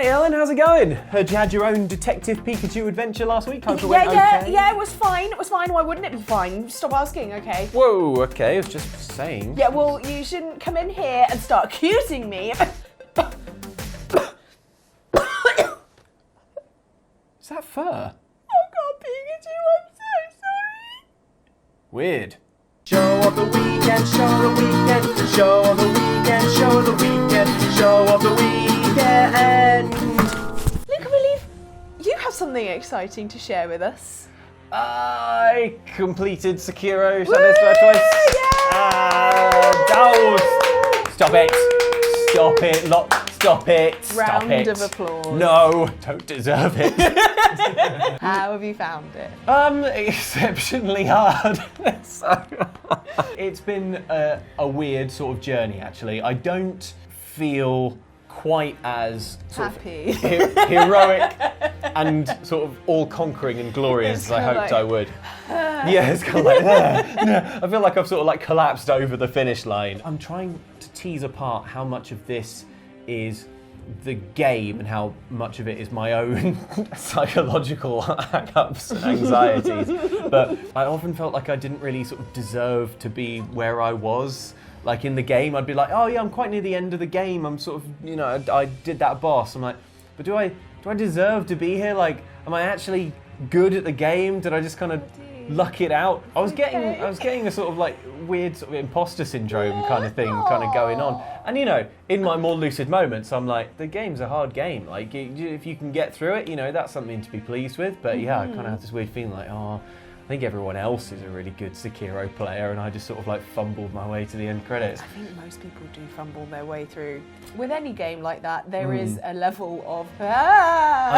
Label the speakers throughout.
Speaker 1: Hey Ellen, how's it going? Heard you had your own Detective Pikachu adventure last week. Hope it went okay.
Speaker 2: Yeah, it was fine. It was fine. Why wouldn't it be fine? Stop asking, okay?
Speaker 1: Whoa, okay, I was just saying.
Speaker 2: Yeah, well, you shouldn't come in here and start accusing me.
Speaker 1: Is that fur?
Speaker 2: Oh God, Pikachu, I'm so sorry.
Speaker 1: Weird.
Speaker 3: Show of the weekend, show of the weekend, show of the weekend, show of the weekend, show of the weekend.
Speaker 2: Luke, I believe you have something exciting to share with us.
Speaker 1: I completed Sekiro Shadows Die Twice. Stop it. Stop it. Stop it. Stop
Speaker 2: Round
Speaker 1: it.
Speaker 2: of applause.
Speaker 1: No, don't deserve it.
Speaker 2: How have you found it?
Speaker 1: Exceptionally hard. It's been a weird sort of journey, actually. I don't feel quite as
Speaker 2: happy,
Speaker 1: heroic and sort of all-conquering and glorious as I hoped I would. Yeah, it's kind of like, I feel like I've sort of like collapsed over the finish line. I'm trying to tease apart how much of this is the game and how much of it is my own psychological hang-ups and anxieties. But I often felt like I didn't really sort of deserve to be where I was. Like in the game, I'd be like, oh yeah, I'm quite near the end of the game. I'm sort of, you know, I did that boss. I'm like, but do I deserve to be here? Like, am I actually good at the game? Did I just kind of luck it out? I was getting a sort of like weird sort of imposter syndrome kind of thing kind of going on. And you know, in my more lucid moments, I'm like, the game's a hard game. Like, if you can get through it, you know, that's something to be pleased with. But yeah, I kind of have this weird feeling like, oh, I think everyone else is a really good Sekiro player, and I just sort of like fumbled my way to the end credits.
Speaker 2: I think most people do fumble their way through. With any game like that, there is a level of
Speaker 1: I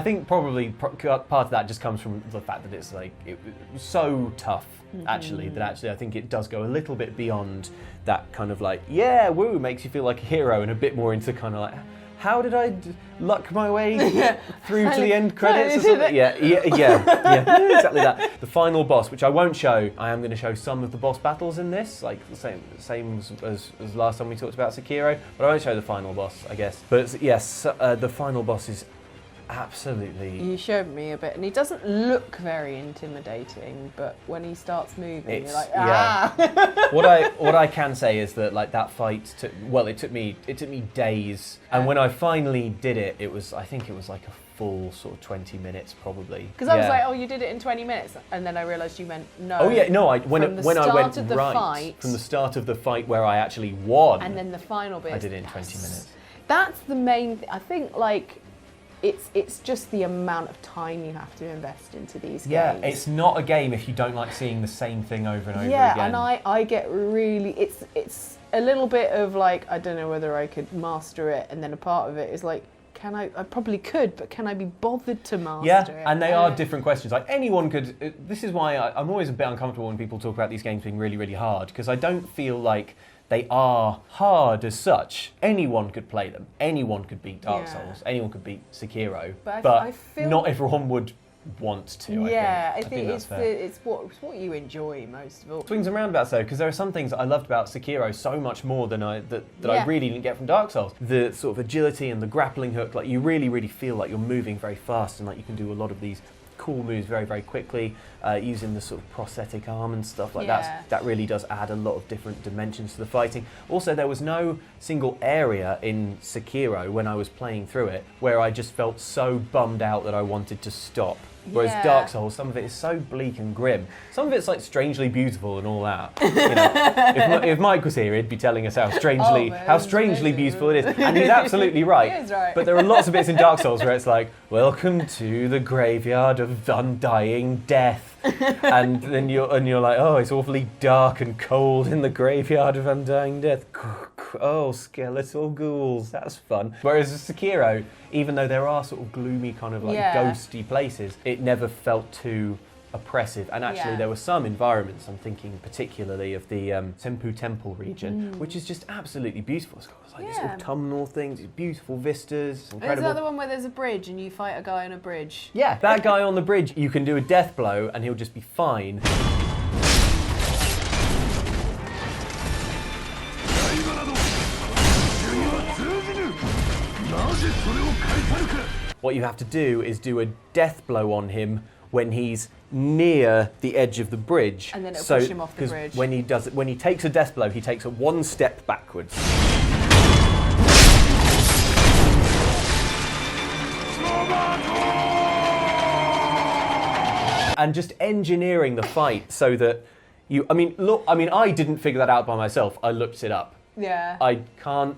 Speaker 1: think probably part of that just comes from the fact that it's like it was so tough actually that I think it does go a little bit beyond that kind of like woo makes you feel like a hero and a bit more into kind of like, how did I luck my way through to the end credits? Or something? Yeah, exactly that. The final boss, which I won't show, I am going to show some of the boss battles in this, like the same as last time we talked about Sekiro, but I won't show the final boss, I guess. But yes, the final boss is absolutely...
Speaker 2: You showed me a bit, and he doesn't look very intimidating, but when he starts moving, you're like,
Speaker 1: Yeah. What I can say is that like that fight it took me days, and when I finally did it, I think it was like a full sort of 20 minutes probably.
Speaker 2: Because I was like, oh, you did it in 20 minutes, and then I realised you meant no.
Speaker 1: Oh yeah, no, when I went
Speaker 2: fight,
Speaker 1: from the start of the fight where I actually won,
Speaker 2: and then the final bit,
Speaker 1: I did it in 20 minutes.
Speaker 2: That's the main thing. I think like it's just the amount of time you have to invest into these games.
Speaker 1: Yeah, it's not a game if you don't like seeing the same thing over and over again.
Speaker 2: Yeah, and I get really, it's a little bit of like, I don't know whether I could master it, and then a part of it is like, I probably could, but can I be bothered to master it?
Speaker 1: Yeah, and they are different questions. Like anyone could, this is why I'm always a bit uncomfortable when people talk about these games being really, really hard, because I don't feel like they are hard as such. Anyone could play them. Anyone could beat Dark Souls. Anyone could beat Sekiro. But I feel not everyone would want to.
Speaker 2: I think it's what you enjoy most of all.
Speaker 1: Swings and roundabouts though, because there are some things that I loved about Sekiro so much more than I really didn't get from Dark Souls. The sort of agility and the grappling hook, like you really, really feel like you're moving very fast and like you can do a lot of these cool moves very, very quickly, using the sort of prosthetic arm and stuff like that. That really does add a lot of different dimensions to the fighting. Also, there was no single area in Sekiro when I was playing through it where I just felt so bummed out that I wanted to stop. Whereas Dark Souls, some of it is so bleak and grim. Some of it's like strangely beautiful and all that. You know, if Mike was here, he'd be telling us how strangely beautiful it is, and he's absolutely right.
Speaker 2: He is right.
Speaker 1: But there are lots of bits in Dark Souls where it's like, "Welcome to the graveyard of undying death," and then you're like, "Oh, it's awfully dark and cold in the graveyard of undying death." Oh, skeletal ghouls, that's fun. Whereas Sekiro, even though there are sort of gloomy kind of like ghosty places, it never felt too oppressive. And actually there were some environments, I'm thinking particularly of the Senpu Temple region, which is just absolutely beautiful. It's got like these autumnal things, these beautiful vistas, it's incredible.
Speaker 2: Is that the one where there's a bridge and you fight a guy on a bridge?
Speaker 1: Yeah, that guy on the bridge, you can do a death blow and he'll just be fine. What you have to do is do a death blow on him when he's near the edge of the bridge.
Speaker 2: And then it'll push him off the bridge.
Speaker 1: When he takes a death blow, he takes it one step backwards. And just engineering the fight so that I didn't figure that out by myself. I looked it up.
Speaker 2: Yeah.
Speaker 1: I can't.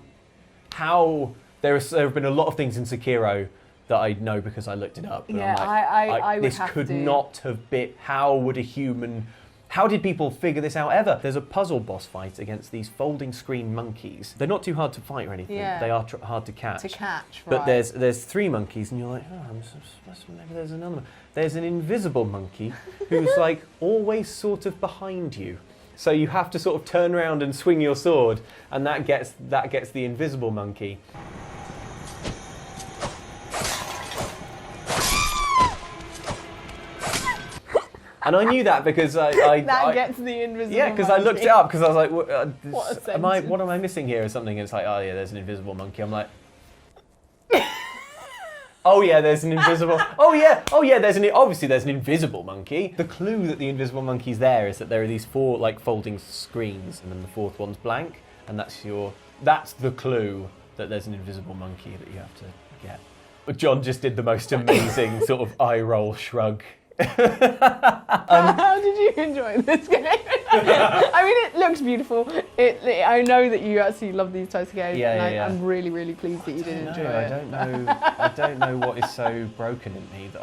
Speaker 1: There have been a lot of things in Sekiro that I know because I looked it up. And
Speaker 2: Yeah, I would
Speaker 1: this
Speaker 2: have
Speaker 1: could
Speaker 2: to.
Speaker 1: not have been. How did people figure this out ever? There's a puzzle boss fight against these folding screen monkeys. They're not too hard to fight or anything.
Speaker 2: Yeah.
Speaker 1: They are hard to catch.
Speaker 2: Right.
Speaker 1: But there's 3 monkeys, and you're like, maybe there's another one. There's an invisible monkey who's like always sort of behind you. So you have to sort of turn around and swing your sword, and that gets the invisible monkey. And I knew that because I
Speaker 2: gets the invisible.
Speaker 1: Yeah, because I looked it up because I was like,
Speaker 2: What
Speaker 1: what am I missing here or something? And it's like, oh yeah, there's an invisible monkey. I'm like, oh yeah, there's an invisible. Oh yeah, obviously there's an invisible monkey. The clue that the invisible monkey's there is that there are these 4 like folding screens, and then the 4th one's blank, and that's the clue that there's an invisible monkey that you have to get. But John just did the most amazing sort of eye roll shrug.
Speaker 2: How did you enjoy this game? I mean, it looks beautiful. I know that you actually love these types of games, and I'm really, really pleased that you did enjoy it.
Speaker 1: I don't know what is so broken in me that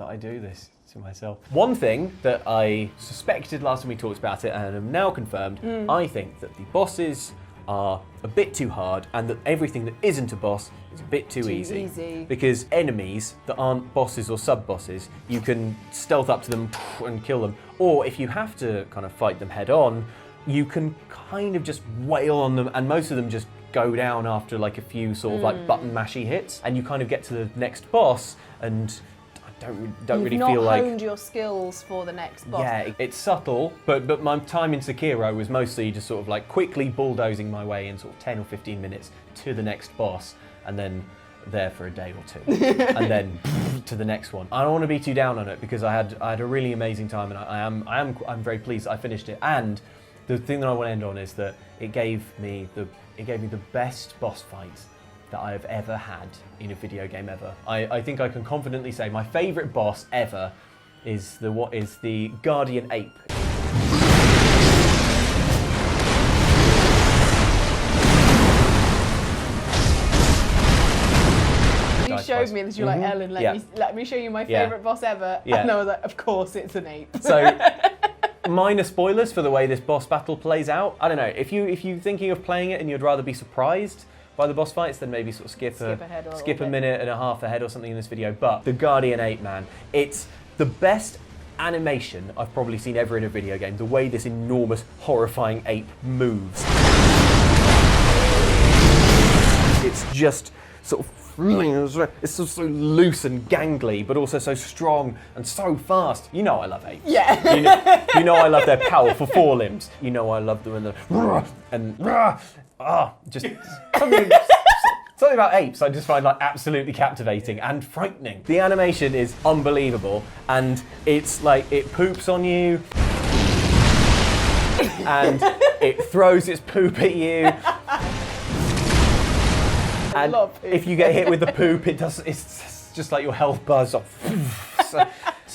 Speaker 1: I do this to myself. One thing that I suspected last time we talked about it, and am now confirmed, I think that the bosses are a bit too hard, and that everything that isn't a boss is a bit too easy. Because enemies that aren't bosses or sub-bosses, you can stealth up to them and kill them. Or if you have to kind of fight them head on, you can kind of just wail on them, and most of them just go down after like a few sort of like button mashy hits, and you kind of get to the next boss, and don't really feel like...
Speaker 2: You've not honed your skills for the next boss.
Speaker 1: Yeah, it's subtle, but my time in Sekiro was mostly just sort of like quickly bulldozing my way in sort of 10 or 15 minutes to the next boss, and then there for a day or 2, and then to the next one. I don't want to be too down on it because I had a really amazing time, and I'm very pleased I finished it. And the thing that I want to end on is that it gave me the best boss fight that I have ever had in a video game ever. I think I can confidently say my favourite boss ever is the Guardian Ape.
Speaker 2: You showed me this, you're like, Ellen, let me show you my favourite boss ever.
Speaker 1: Yeah.
Speaker 2: And I was like, of course it's an ape.
Speaker 1: So, minor spoilers for the way this boss battle plays out. I don't know, if you're thinking of playing it and you'd rather be surprised by the boss fights, then maybe sort of skip a minute and a half ahead or something in this video. But the Guardian Ape, man, it's the best animation I've probably seen ever in a video game. The way this enormous, horrifying ape moves. It's just sort of it's so loose and gangly, but also so strong and so fast. You know I love apes.
Speaker 2: Yeah.
Speaker 1: You know I love their powerful forelimbs. You know I love them just something about apes I just find like absolutely captivating and frightening. The animation is unbelievable, and it's like it poops on you and it throws its poop at you. And if you get hit with the poop, it's just like your health bars off. So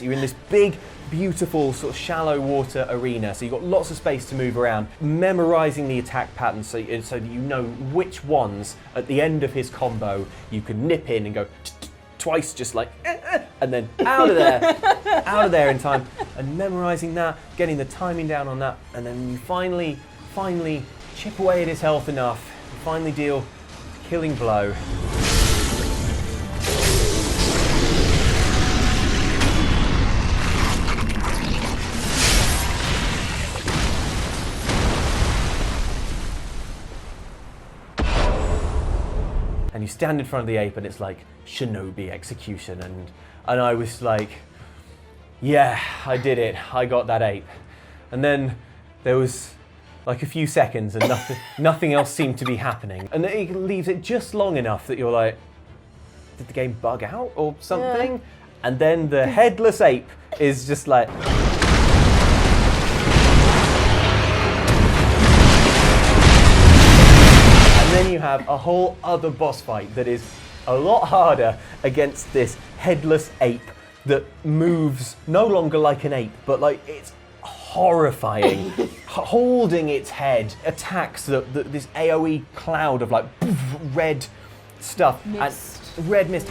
Speaker 1: you're in this big, beautiful, sort of shallow water arena. So you've got lots of space to move around, memorizing the attack patterns so that you know which ones at the end of his combo you can nip in and go twice, just like, and then out of there in time, and memorizing that, getting the timing down on that, and then you finally chip away at his health enough, and finally deal a killing blow. And you stand in front of the ape and it's like shinobi execution, and I was like, yeah, I did it, I got that ape. And then there was like a few seconds and nothing else seemed to be happening. And then it leaves it just long enough that you're like, did the game bug out or something? Yeah. And then the headless ape is just like... And then you have a whole other boss fight that is a lot harder against this headless ape that moves no longer like an ape, but like it's horrifying. Holding its head, attacks this AoE cloud of like red stuff.
Speaker 2: Mist.
Speaker 1: And red mist.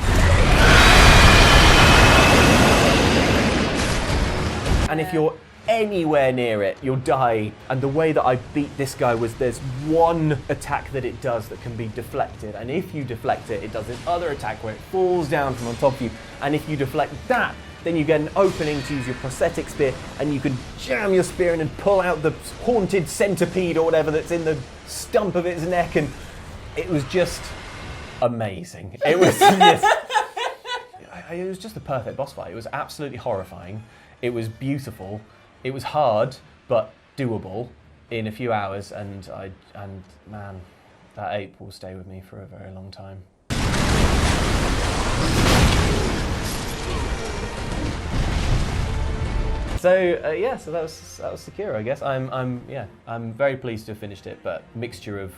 Speaker 1: And if you're anywhere near it, you'll die. And the way that I beat this guy was there's one attack that it does that can be deflected. And if you deflect it, it does this other attack where it falls down from on top of you. And if you deflect that, then you get an opening to use your prosthetic spear and you can jam your spear in and pull out the haunted centipede or whatever that's in the stump of its neck. And it was just amazing. It was just, it was just the perfect boss fight. It was absolutely horrifying. It was beautiful. It was hard, but doable in a few hours. And man, that ape will stay with me for a very long time. So yeah, so that was Sekiro, I guess. I'm very pleased to have finished it, but mixture of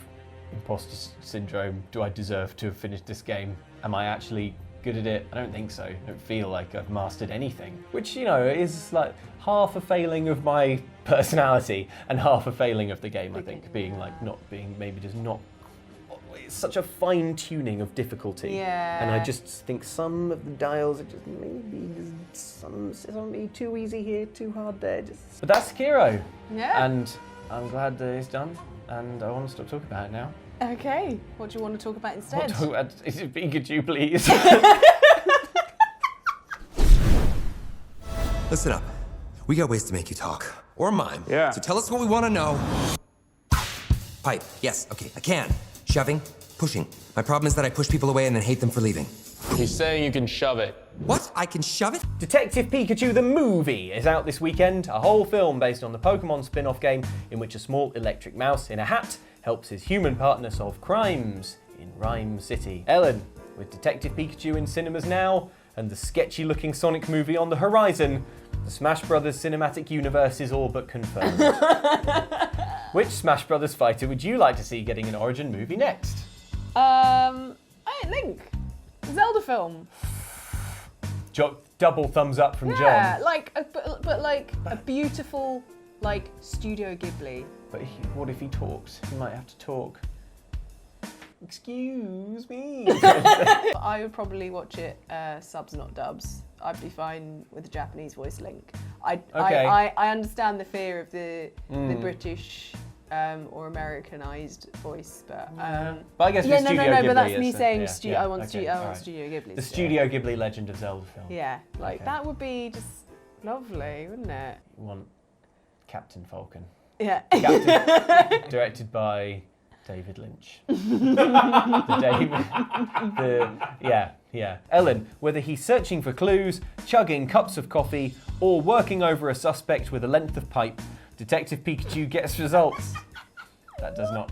Speaker 1: imposter syndrome. Do I deserve to have finished this game? Am I actually good at it? I don't think so. I don't feel like I've mastered anything, which, you know, is like half a failing of my personality and half a failing of the game, I think, being like maybe just not. It's such a fine tuning of difficulty.
Speaker 2: Yeah.
Speaker 1: And I just think some of the dials are just maybe some too easy here, too hard there. But that's Sekiro.
Speaker 2: Yeah.
Speaker 1: And I'm glad that it's done, and I want to stop talking about it now.
Speaker 2: Okay. What do you want to talk about instead?
Speaker 1: Is it Pikachu, please?
Speaker 4: Listen up. We got ways to make you talk. Or mime.
Speaker 3: Yeah.
Speaker 4: So tell us what we want to know. Pipe. Yes. Okay. I can. Shoving. Pushing. My problem is that I push people away and then hate them for leaving.
Speaker 5: He's saying you can shove it.
Speaker 4: What? I can shove it?
Speaker 1: Detective Pikachu the movie is out this weekend, a whole film based on the Pokémon spin-off game in which a small electric mouse in a hat helps his human partner solve crimes in Rhyme City. Ellen, with Detective Pikachu in cinemas now and the sketchy-looking Sonic movie on the horizon, the Smash Brothers cinematic universe is all but confirmed. Which Smash Brothers fighter would you like to see getting an origin movie next?
Speaker 2: Link. Zelda film.
Speaker 1: Double thumbs up from John.
Speaker 2: Yeah, like, but like a beautiful, like, Studio Ghibli.
Speaker 1: But what if he talks? He might have to talk. Excuse me.
Speaker 2: I would probably watch it subs, not dubs. I'd be fine with the Japanese voice Link. I understand the fear of the British or Americanized voice, but
Speaker 1: I guess
Speaker 2: yeah,
Speaker 1: Studio
Speaker 2: no,
Speaker 1: Ghibli
Speaker 2: but that's me
Speaker 1: is,
Speaker 2: saying I want
Speaker 1: right.
Speaker 2: Studio Ghibli.
Speaker 1: The
Speaker 2: still.
Speaker 1: Studio Ghibli Legend of Zelda film.
Speaker 2: Yeah, like
Speaker 1: Okay.
Speaker 2: that would be just lovely, wouldn't it?
Speaker 1: You want Captain Falcon.
Speaker 2: Yeah.
Speaker 1: Directed by David Lynch. Yeah. Ellen, whether he's searching for clues, chugging cups of coffee, or working over a suspect with a length of pipe, Detective Pikachu gets results. That does not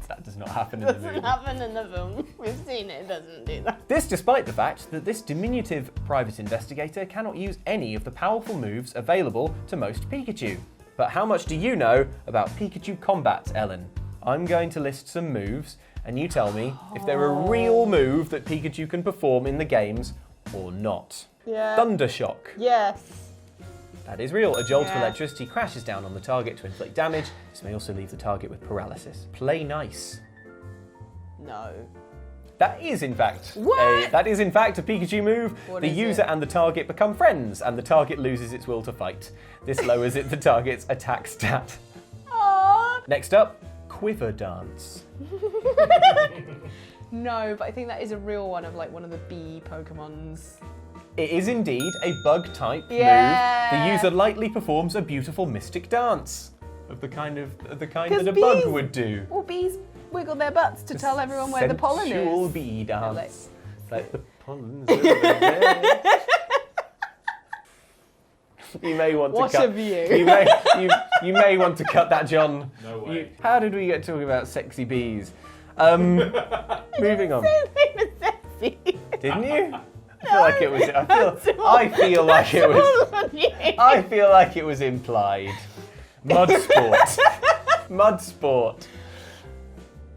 Speaker 1: happen in the movie.
Speaker 2: Doesn't happen in the film. We've seen it doesn't do that.
Speaker 1: This despite the fact that this diminutive private investigator cannot use any of the powerful moves available to most Pikachu. But how much do you know about Pikachu combat, Ellen? I'm going to list some moves, and you tell me if they're a real move that Pikachu can perform in the games or not.
Speaker 2: Yeah.
Speaker 1: Thundershock.
Speaker 2: Yes.
Speaker 1: That is real. A jolt of
Speaker 2: Yeah.
Speaker 1: electricity crashes down on the target to inflict damage. This may also leave the target with paralysis. Play nice.
Speaker 2: No.
Speaker 1: That is in fact
Speaker 2: What?
Speaker 1: a Pikachu move.
Speaker 2: What
Speaker 1: The
Speaker 2: is
Speaker 1: user
Speaker 2: it?
Speaker 1: and the target become friends, and the target loses its will to fight. This lowers the target's attack stat.
Speaker 2: Aww.
Speaker 1: Next up, Quiver Dance.
Speaker 2: No, but I think that is a real one of like one of the bee Pokemons.
Speaker 1: It is indeed a bug-type
Speaker 2: Yeah.
Speaker 1: move. The user lightly performs a beautiful mystic dance of the kind that
Speaker 2: 'Cause
Speaker 1: a bug
Speaker 2: bees-
Speaker 1: would do.
Speaker 2: Well, bees wiggle their butts to tell everyone where the pollen
Speaker 1: Sensual
Speaker 2: is.
Speaker 1: bee
Speaker 2: like-
Speaker 1: dance. Like the pollen's over there. You may want to
Speaker 2: What
Speaker 1: cut.
Speaker 2: a view.
Speaker 1: You may want to cut that, John.
Speaker 5: No way.
Speaker 1: How did we get talking about sexy bees? Moving on. Didn't you? I feel like it was. I feel like it was. I feel like it was implied. Mud sport. Mud sport.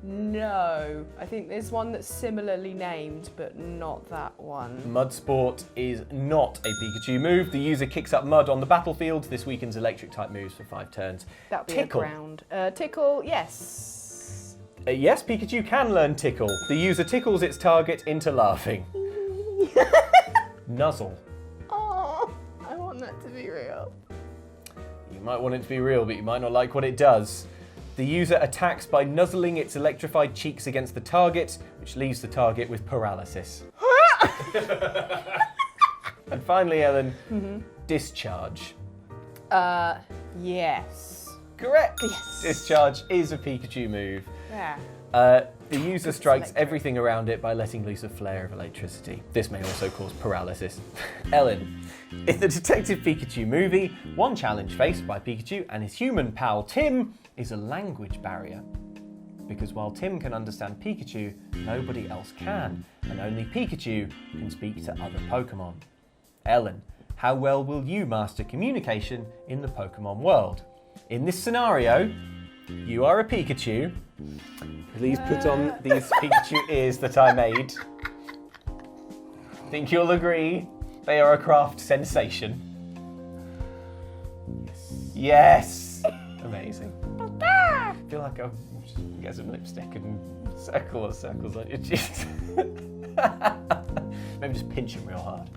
Speaker 2: No, I think there's one that's similarly named, but not that one.
Speaker 1: Mud sport is not a Pikachu move. The user kicks up mud on the battlefield. This weakens electric type moves for 5 turns.
Speaker 2: That'd be
Speaker 1: Tickle.
Speaker 2: a ground. Tickle, yes.
Speaker 1: Yes, Pikachu can learn tickle. The user tickles its target into laughing. Nuzzle.
Speaker 2: Oh, I want that to be real.
Speaker 1: You might want it to be real, but you might not like what it does. The user attacks by nuzzling its electrified cheeks against the target, which leaves the target with paralysis. And finally, Ellen, discharge.
Speaker 2: Yes.
Speaker 1: Correct.
Speaker 2: Yes.
Speaker 1: Discharge is a Pikachu move.
Speaker 2: Yeah.
Speaker 1: The user strikes everything around it by letting loose a flare of electricity. This may also cause paralysis. Ellen, in the Detective Pikachu movie, one challenge faced by Pikachu and his human pal Tim is a language barrier. Because while Tim can understand Pikachu, nobody else can, and only Pikachu can speak to other Pokemon. Ellen, how well will you master communication in the Pokemon world? In this scenario, you are a Pikachu. Please put on these Pikachu ears that I made. Think you'll agree they are a craft sensation. Yes! Amazing. I feel like I'll just get some lipstick and circles on your cheeks. Maybe just pinch them real hard.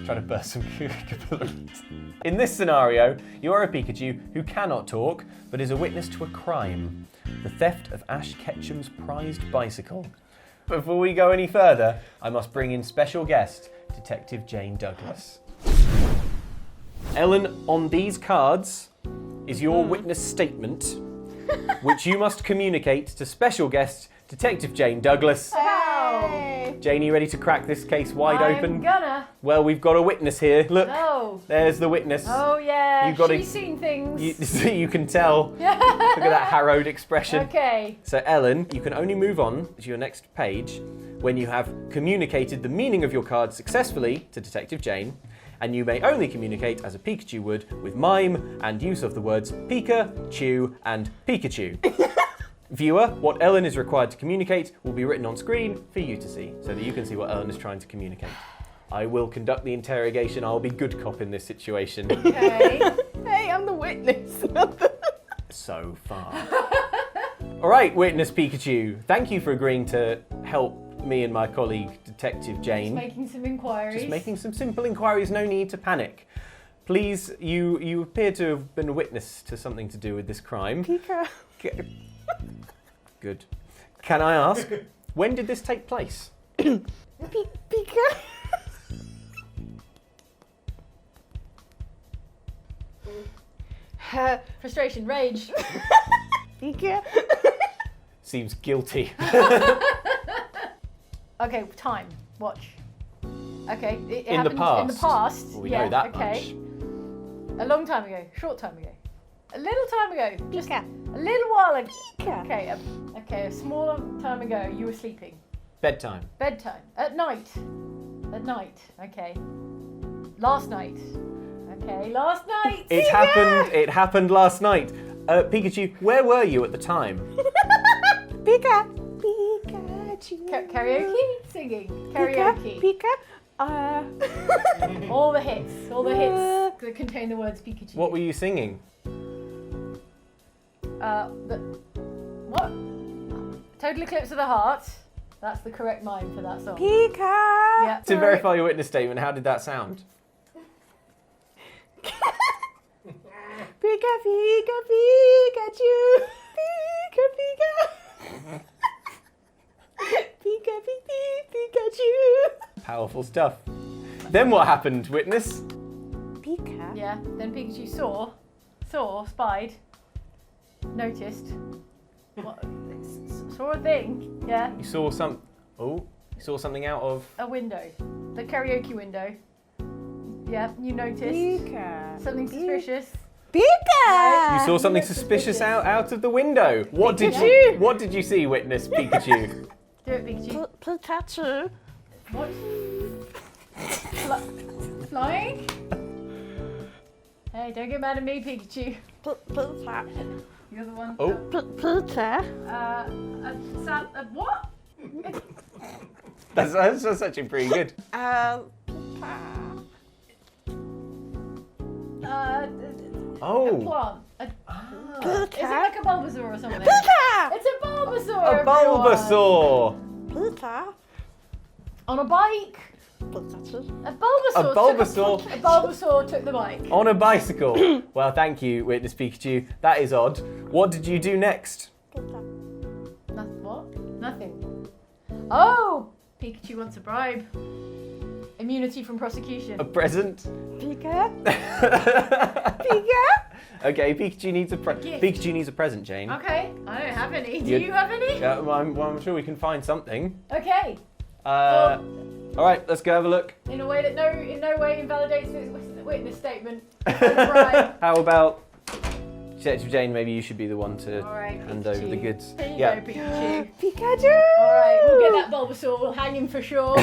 Speaker 1: Trying to burst some capillaries. In this scenario, you are a Pikachu who cannot talk, but is a witness to a crime. The theft of Ash Ketchum's prized bicycle. Before we go any further, I must bring in special guest, Detective Jane Douglas. Ellen, on these cards is your witness statement, which you must communicate to special guest, Detective Jane Douglas.
Speaker 6: Hey.
Speaker 1: Jane, are you ready to crack this case wide open?
Speaker 6: I'm gonna.
Speaker 1: Well, we've got a witness here. Look,
Speaker 6: Oh.
Speaker 1: there's the witness.
Speaker 6: Oh yeah.
Speaker 1: You've got
Speaker 6: She's seen things.
Speaker 1: You can tell. Look at that harrowed expression.
Speaker 6: Okay.
Speaker 1: So, Ellen, you can only move on to your next page when you have communicated the meaning of your card successfully to Detective Jane, and you may only communicate as a Pikachu would with mime and use of the words Pika, Chew, and Pikachu. Viewer, what Ellen is required to communicate will be written on screen for you to see, so that you can see what Ellen is trying to communicate. I will conduct the interrogation. I'll be good cop in this situation.
Speaker 6: Okay.
Speaker 2: Hey, I'm the witness.
Speaker 1: So far. All right, witness Pikachu. Thank you for agreeing to help me and my colleague, Detective Jane.
Speaker 6: Making some inquiries.
Speaker 1: Just making some simple inquiries, no need to panic. Please, you appear to have been a witness to something to do with this crime.
Speaker 2: Pika.
Speaker 1: Good. Can I ask, when did this take place?
Speaker 2: Pika.
Speaker 6: Frustration, rage.
Speaker 2: Pika.
Speaker 1: Seems guilty.
Speaker 6: Okay, time. Watch. Okay. It
Speaker 1: In the
Speaker 6: happened
Speaker 1: past.
Speaker 6: In the past.
Speaker 1: Well, we
Speaker 6: yeah,
Speaker 1: know that
Speaker 6: okay. A long time ago. Short time ago. A little time ago. Just
Speaker 2: Pika.
Speaker 6: a little while ago.
Speaker 2: Pika.
Speaker 6: Okay. Okay. A smaller time ago. You were sleeping.
Speaker 1: Bedtime.
Speaker 6: Bedtime. At night. At night. Okay. Last night. Okay. Last night.
Speaker 1: It happened last night. Pikachu, where were you at the time?
Speaker 2: Pika. Pikachu.
Speaker 6: Karaoke? Singing. Karaoke.
Speaker 2: Pika.
Speaker 6: All the hits. All the hits that contain the words Pikachu.
Speaker 1: What were you singing?
Speaker 6: What? Total Eclipse of the Heart. That's the correct mime for that song.
Speaker 2: Pika.
Speaker 6: Yeah.
Speaker 1: To verify your witness statement, how did that sound?
Speaker 2: Pika, Pika, Pikachu. Pika, Pika. Pika, Pika, Pikachu.
Speaker 1: Powerful stuff. Then what happened, witness?
Speaker 2: Pika.
Speaker 6: Yeah. Then Pikachu spied, noticed, saw a thing. Yeah.
Speaker 1: You saw something out of...
Speaker 6: A window. The karaoke window. Yeah, you noticed
Speaker 2: Pika.
Speaker 6: something suspicious.
Speaker 2: Pika!
Speaker 1: You saw something
Speaker 6: looked
Speaker 1: suspicious
Speaker 6: suspicious.
Speaker 1: out of the window. What did you see, Witness Pikachu?
Speaker 6: Do it, Pikachu.
Speaker 2: Pikachu.
Speaker 6: What? Flying? Hey, don't get mad at me, Pikachu.
Speaker 2: Pika.
Speaker 6: You're the one.
Speaker 1: Oh.
Speaker 2: Pika.
Speaker 6: What?
Speaker 1: That's actually pretty good.
Speaker 6: A plant. Is it like a Bulbasaur or something?
Speaker 2: Pika!
Speaker 6: It's a Bulbasaur.
Speaker 1: A
Speaker 6: everyone.
Speaker 1: Bulbasaur.
Speaker 2: Pika.
Speaker 6: On a bike.
Speaker 2: Pikachu.
Speaker 6: A Bulbasaur.
Speaker 1: A Bulbasaur.
Speaker 6: A Bulbasaur took the bike.
Speaker 1: On a bicycle. Well, thank you, Witness Pikachu. That is odd. What did you do next?
Speaker 6: What? Nothing. Oh! Pikachu wants a bribe. Immunity from prosecution.
Speaker 1: A present?
Speaker 2: Pika. Pika.
Speaker 1: Okay, Pikachu needs a
Speaker 6: gift.
Speaker 1: Pikachu needs a present, Jane.
Speaker 6: Okay, I don't have any. Do
Speaker 1: You-
Speaker 6: you have any?
Speaker 1: Well, I'm sure we can find something.
Speaker 6: Okay.
Speaker 1: All right, let's go have a look.
Speaker 6: In a way that in no way invalidates this witness statement. Right.
Speaker 1: How about Detective Jane? Maybe you should be the one to
Speaker 6: All right,
Speaker 1: hand
Speaker 6: Pikachu.
Speaker 1: over the goods.
Speaker 6: There you
Speaker 1: Yeah.
Speaker 6: go, Pikachu.
Speaker 2: Pikachu.
Speaker 6: All right, we'll get that Bulbasaur. We'll hang him for sure.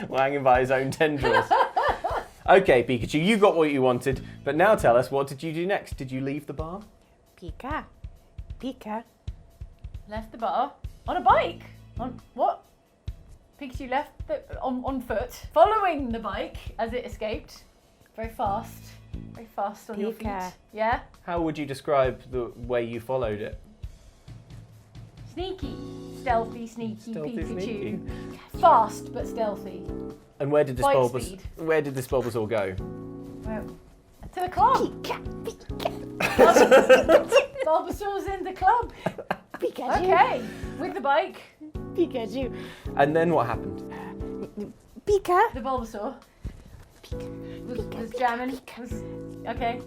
Speaker 1: Well, hanging by his own tendrils. Okay, Pikachu, you got what you wanted, but now tell us, what did you do next? Did you leave the bar?
Speaker 2: Pika. Pika.
Speaker 6: Left the bar on a bike. On what? Pikachu left on foot, following the bike as it escaped. Very fast on your feet.
Speaker 2: Pika.
Speaker 6: Yeah.
Speaker 1: How would you describe the way you followed it?
Speaker 6: Sneaky, stealthy, sneaky
Speaker 1: Stealthy,
Speaker 6: Pikachu.
Speaker 1: sneaky.
Speaker 6: Fast but stealthy.
Speaker 1: And where did this
Speaker 6: Light speed.
Speaker 1: Bulbasaur go?
Speaker 6: Well, to the club. Bulbasaur's in the club.
Speaker 2: Pikachu.
Speaker 6: Okay, with the bike.
Speaker 2: Pikachu.
Speaker 1: And then what happened?
Speaker 2: Pika.
Speaker 6: The Bulbasaur was jamming. Okay.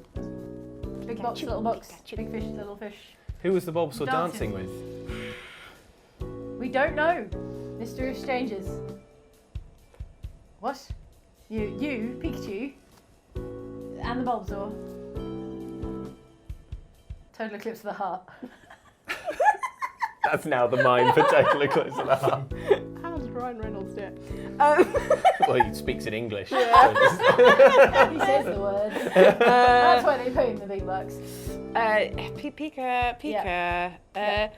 Speaker 6: Big box,
Speaker 2: Pikachu,
Speaker 6: little box.
Speaker 2: Pikachu.
Speaker 6: Big fish, little fish.
Speaker 1: Who was the Bulbasaur
Speaker 6: Dancing.
Speaker 1: dancing with?
Speaker 6: We don't know. Mysterious strangers. What? You, Pikachu, and the Bulbasaur. Total eclipse of the heart.
Speaker 1: That's now the mime for Total Eclipse of the Heart.
Speaker 2: How does Ryan-Reynolds do it?
Speaker 1: Well, he speaks in English.
Speaker 6: He says the words. That's why they pay him the big bucks.
Speaker 2: Pika. Pika.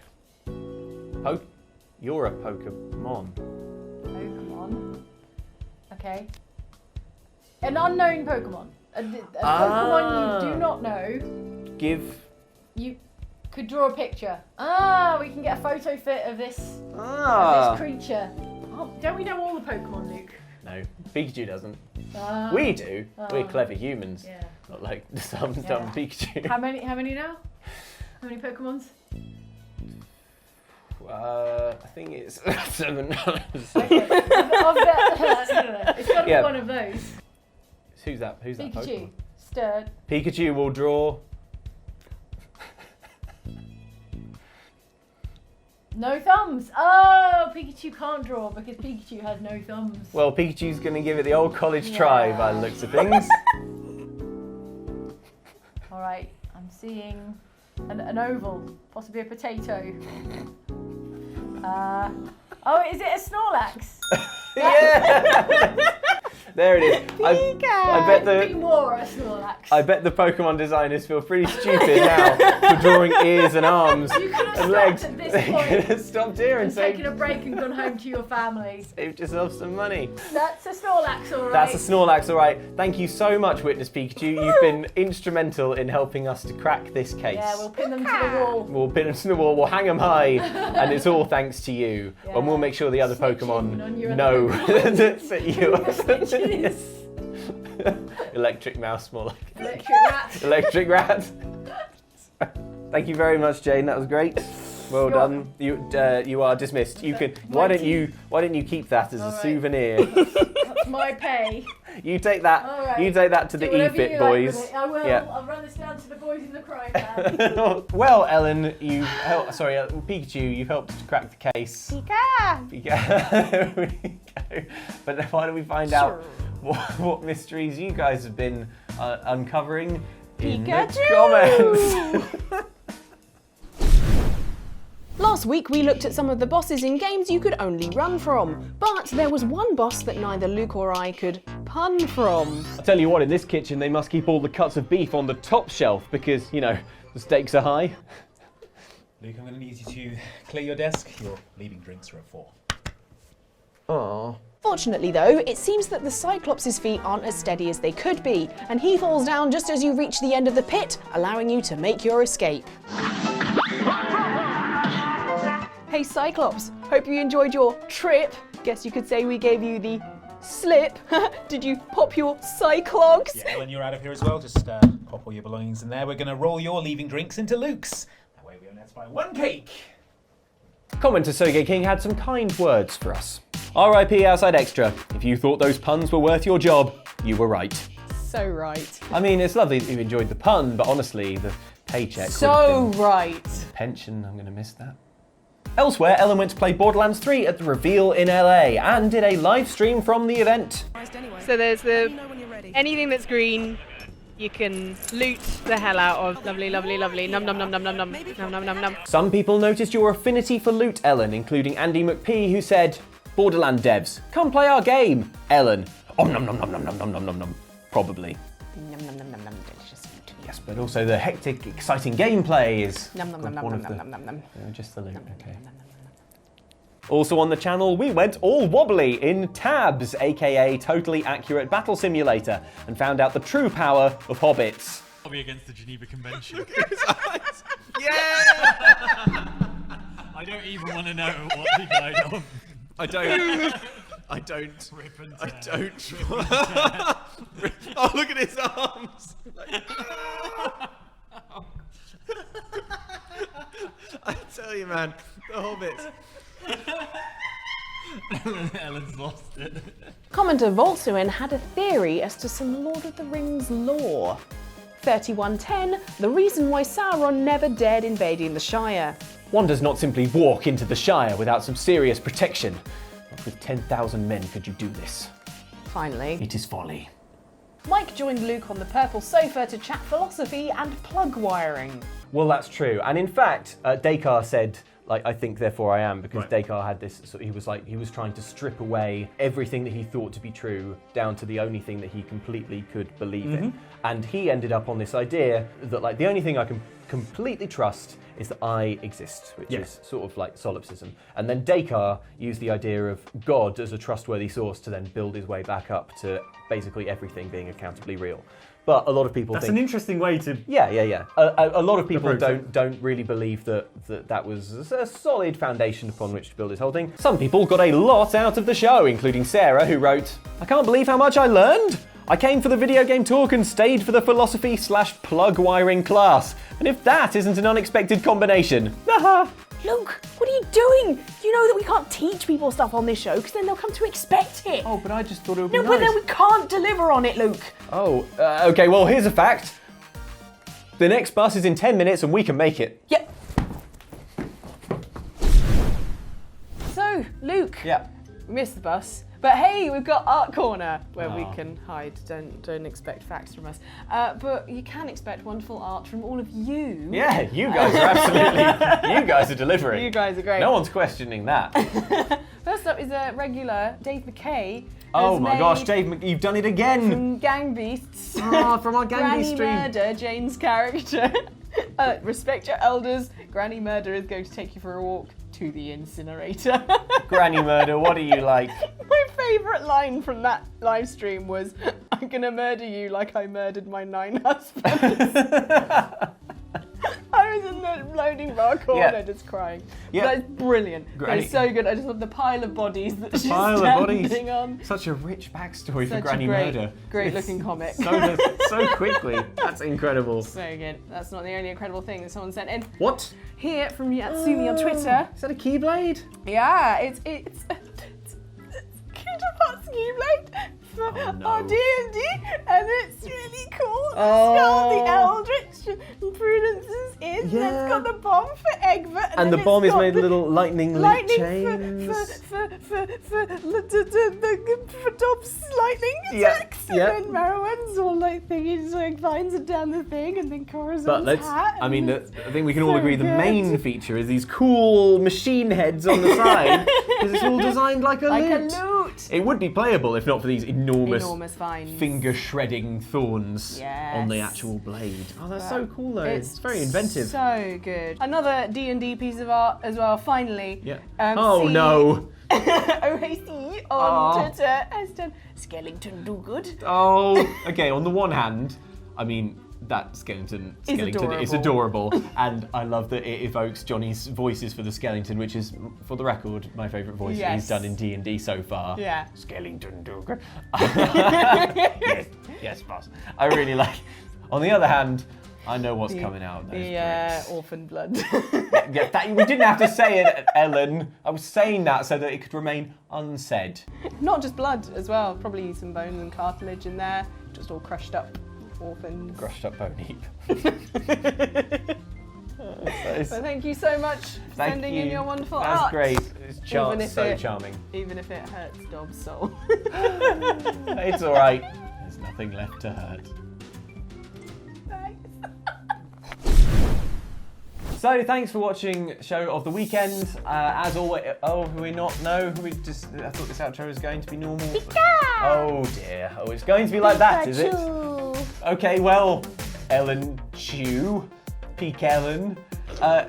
Speaker 1: You're a Pokémon.
Speaker 6: Pokemon. Okay. An unknown Pokemon. A Pokemon you do not know. You could draw a picture. We can get a photo fit of this creature. Oh, don't we know all the Pokemon, Luke?
Speaker 1: No, Pikachu doesn't. We do. We're clever humans.
Speaker 6: Yeah.
Speaker 1: Not like some dumb Pikachu.
Speaker 6: How many now? How many Pokemons?
Speaker 1: I think it's 7.
Speaker 6: Okay. It's got to be one of those.
Speaker 1: Who's that
Speaker 6: Pikachu.
Speaker 1: Pokemon?
Speaker 6: Stirred.
Speaker 1: Pikachu will draw.
Speaker 6: No thumbs. Oh, Pikachu can't draw because Pikachu has no thumbs.
Speaker 1: Well, Pikachu's going to give it the old college try by the looks of things.
Speaker 6: All right, I'm seeing an oval, possibly a potato. Is it a Snorlax?
Speaker 1: Yeah! There it is. I bet
Speaker 6: Be more a Snorlax.
Speaker 1: I bet the Pokemon designers feel pretty stupid now for drawing ears and arms
Speaker 6: You could have
Speaker 1: and
Speaker 6: stopped
Speaker 1: legs.
Speaker 6: at this
Speaker 1: They
Speaker 6: point
Speaker 1: could have stopped here and
Speaker 6: taken a break and gone home to your family.
Speaker 1: saved yourself some money.
Speaker 6: That's a Snorlax, all right.
Speaker 1: That's a Snorlax, all right. Thank you so much, Witness Pikachu. You've been instrumental in helping us to crack this case.
Speaker 6: Yeah, we'll pin them to the wall.
Speaker 1: We'll pin them to the wall, we'll hang them high, and it's all thanks to you.
Speaker 6: Yeah.
Speaker 1: And we'll make sure the other
Speaker 6: Snitching on
Speaker 1: Pokemon
Speaker 6: your other
Speaker 1: know
Speaker 6: Pokemon.
Speaker 1: that you are.
Speaker 6: Snitches.
Speaker 1: Electric mouse, more like
Speaker 6: Electric rat.
Speaker 1: electric rat. Thank you very much, Jane. That was great. Well done. You are dismissed. You can. Why don't you keep that as a
Speaker 6: Alright.
Speaker 1: souvenir?
Speaker 6: That's my pay.
Speaker 1: You take that.
Speaker 6: All right.
Speaker 1: You take that to
Speaker 6: Do
Speaker 1: the
Speaker 6: whatever
Speaker 1: E-Fit
Speaker 6: you like with
Speaker 1: boys.
Speaker 6: it. I will.
Speaker 1: Yeah.
Speaker 6: I'll run this down to the boys in the frying pan.
Speaker 1: Well, Ellen, Pikachu, you've helped to crack the case.
Speaker 2: Pika.
Speaker 1: There we go. But why don't we find out what mysteries you guys have been uncovering in the
Speaker 2: Pikachu!
Speaker 1: comments.
Speaker 2: Last week we looked at some of the bosses in games you could only run from, but there was one boss that neither Luke or I could pun from.
Speaker 1: I'll tell you what, in this kitchen they must keep all the cuts of beef on the top shelf because, you know, the stakes are high.
Speaker 7: Luke, I'm going to need you to clear your desk. Your leaving drinks are at 4.
Speaker 1: Aww.
Speaker 2: Fortunately though, it seems that the Cyclops' feet aren't as steady as they could be, and he falls down just as you reach the end of the pit, allowing you to make your escape. Hey Cyclops, hope you enjoyed your trip. Guess you could say we gave you the slip. Did you pop your Cyclogs?
Speaker 7: Yeah, Ellen, you're out of here as well. Just pop all your belongings in there. We're going to roll your leaving drinks into Luke's. That way we only have to buy 1 cake.
Speaker 1: Commenter Soge King had some kind words for us. R.I.P. Outside Extra. If you thought those puns were worth your job, you were right.
Speaker 2: So right.
Speaker 1: I mean, it's lovely that you enjoyed the pun, but honestly, the paycheck
Speaker 2: So right.
Speaker 1: pension, I'm going to miss that. Elsewhere, Ellen went to play Borderlands 3 at the reveal in LA and did a live stream from the event.
Speaker 8: So there's anything that's green, you can loot the hell out of. Lovely, lovely, lovely. Num num num num num num num num num num.
Speaker 1: Some people noticed your affinity for loot, Ellen, including Andy McP, who said, Borderland devs, come play our game. Ellen, nom nom nom nom nom nom nom nom nom. Probably.
Speaker 2: Num num num num num. Delicious food.
Speaker 1: Yes, but also the hectic, exciting gameplay is
Speaker 2: Num num num num
Speaker 1: one
Speaker 2: num
Speaker 1: of the...
Speaker 2: num num num.
Speaker 1: Just the loot, okay. Also on the channel, we went all wobbly in Tabs, aka Totally Accurate Battle Simulator, and found out the true power of hobbits.
Speaker 9: I'll be against the Geneva Convention.
Speaker 1: Yeah!
Speaker 9: I don't even want to know what he died of.
Speaker 1: I don't.
Speaker 9: Rip and
Speaker 1: I
Speaker 9: tear.
Speaker 1: don't. Oh, look at his arms! I tell you, man, the hobbits.
Speaker 9: Ellen's lost it.
Speaker 2: Commenter Volsuin had a theory as to some Lord of the Rings lore. 3110, the reason why Sauron never dared invading the Shire.
Speaker 1: One does not simply walk into the Shire without some serious protection. Not with 10,000 men could you do this.
Speaker 2: Finally.
Speaker 1: It is folly.
Speaker 2: Mike joined Luke on the purple sofa to chat philosophy and plug wiring.
Speaker 1: Well, that's true. And in fact, Dakar said, like, I think therefore I am, because Dakar had this, so he was trying to strip away everything that he thought to be true down to the only thing that he completely could believe in. And he ended up on this idea that, like, the only thing I can completely trust is that I exist, which is sort of like solipsism. And then Dakar used the idea of God as a trustworthy source to then build his way back up to basically everything being accountably real. But a lot of people
Speaker 10: That's
Speaker 1: think...
Speaker 10: an interesting way to...
Speaker 1: Yeah. A lot of people don't really believe that was a solid foundation upon which to build this whole thing. Some people got a lot out of the show, including Sarah, who wrote, I can't believe how much I learned. I came for the video game talk and stayed for the philosophy/plug wiring class. And if that isn't an unexpected combination, haha.
Speaker 2: Luke, what are you doing? You know that we can't teach people stuff on this show because then they'll come to expect it.
Speaker 1: Oh, but I just thought it would be
Speaker 2: No,
Speaker 1: nice.
Speaker 2: but then we can't deliver on it, Luke.
Speaker 1: Oh, okay, well, here's a fact. The next bus is in 10 minutes and we can make it.
Speaker 2: Yep. So, Luke.
Speaker 1: Yeah.
Speaker 2: We missed the bus. But hey, we've got Art Corner where we can hide. Don't expect facts from us. But you can expect wonderful art from all of you.
Speaker 1: Yeah, you guys are absolutely, you guys are delivering.
Speaker 2: You guys are great.
Speaker 1: No one's questioning that.
Speaker 2: First up is a regular, Dave McKay.
Speaker 1: Oh my gosh, Dave, you've done it again.
Speaker 2: From Gang Beasts.
Speaker 1: Oh, from our Gang
Speaker 2: Granny
Speaker 1: Beast stream.
Speaker 2: Murder, Jane's character. Respect your elders. Granny Murder is going to take you for a walk to the incinerator.
Speaker 1: Granny Murder, what do you like?
Speaker 2: My favourite line from that live stream was, I'm gonna murder you like I murdered my 9 husbands. I was in the loading bar corner just crying.
Speaker 1: Yeah.
Speaker 2: That's brilliant.
Speaker 1: Granny-
Speaker 2: It's so good. I just love the pile of bodies that she's
Speaker 1: Pile of
Speaker 2: standing
Speaker 1: bodies.
Speaker 2: on.
Speaker 1: Such a rich backstory for
Speaker 2: Such
Speaker 1: Granny
Speaker 2: a
Speaker 1: Murder.
Speaker 2: great
Speaker 1: It's
Speaker 2: looking comic.
Speaker 1: So quickly. That's incredible.
Speaker 2: So good. That's not the only incredible thing that someone sent in.
Speaker 1: What?
Speaker 2: Here from Yatsumi on Twitter.
Speaker 1: Is that a Keyblade?
Speaker 2: Yeah, it's Counterpart's Keyblade for our D&D, and it's really cool. It's got the Eldritch and Prudence's in, and it's got the bomb for Egbert,
Speaker 1: And the
Speaker 2: then
Speaker 1: bomb
Speaker 2: it's
Speaker 1: is
Speaker 2: got
Speaker 1: made
Speaker 2: the
Speaker 1: little lightning
Speaker 2: lightning
Speaker 1: chains.
Speaker 2: for Dob's lightning attacks, and then Marowyn's all like thinking, like finds it down the thing, and then Corazon's hat.
Speaker 1: I mean, I think we can all agree the main feature is these cool machine heads on the side, because it's all designed like a loot. It would be playable if not for these enormous
Speaker 2: vines,
Speaker 1: finger-shredding thorns on the actual blade. Oh, that's so cool though. It's very inventive.
Speaker 2: So good. Another D&D piece of art as well. Finally.
Speaker 1: Yeah. Oh no.
Speaker 2: OAC on Twitter has done Skellington Do Good.
Speaker 1: Oh, okay. On the one hand, I mean, that skeleton is adorable, and I love that it evokes Johnny's voices for the skeleton, which is, for the record, my favourite voice he's done in D&D so far.
Speaker 2: Yeah.
Speaker 1: Skellington Do Good. yes, boss. I really like. On the other hand, I know what's coming out of those drinks.
Speaker 2: Orphan blood.
Speaker 1: We didn't have to say it, Ellen. I was saying that so that it could remain unsaid.
Speaker 2: Not just blood as well. Probably some bones and cartilage in there. Just all crushed up orphans.
Speaker 1: Crushed up bone heap.
Speaker 2: Well, thank you so much for sending in your wonderful art.
Speaker 1: That's great. It's so charming.
Speaker 2: Even if it hurts Dob's soul.
Speaker 1: It's all right. There's nothing left to hurt. So thanks for watching Show of the Weekend. As always, I thought this outro was going to be normal.
Speaker 6: Pika!
Speaker 1: Oh dear. Oh, it's going to be like that, is it? Okay, well, Ellen Chew, Peak Ellen. Are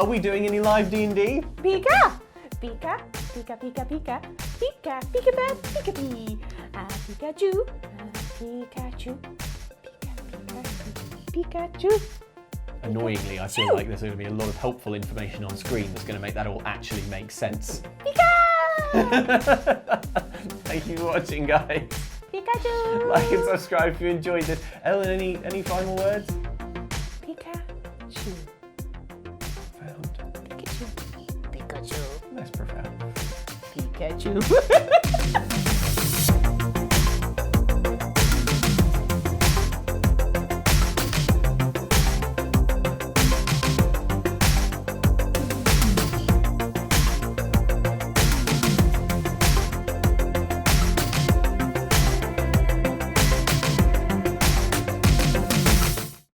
Speaker 1: we doing any live D&D?
Speaker 6: Pika! Pika, Pika, Pika, Pika, Pika, Pika, Pika, Pika, Pikachu, Pikachu, Pikachu.
Speaker 1: Annoyingly, I feel like there's going to be a lot of helpful information on screen that's going to make that all actually make sense.
Speaker 6: Pika!
Speaker 1: Thank you for watching, guys.
Speaker 6: Pikachu!
Speaker 1: Like and subscribe if you enjoyed this. Ellen, any final words?
Speaker 6: Pikachu.
Speaker 1: Profound.
Speaker 6: Pikachu. Pikachu.
Speaker 1: That's profound.
Speaker 2: Pikachu.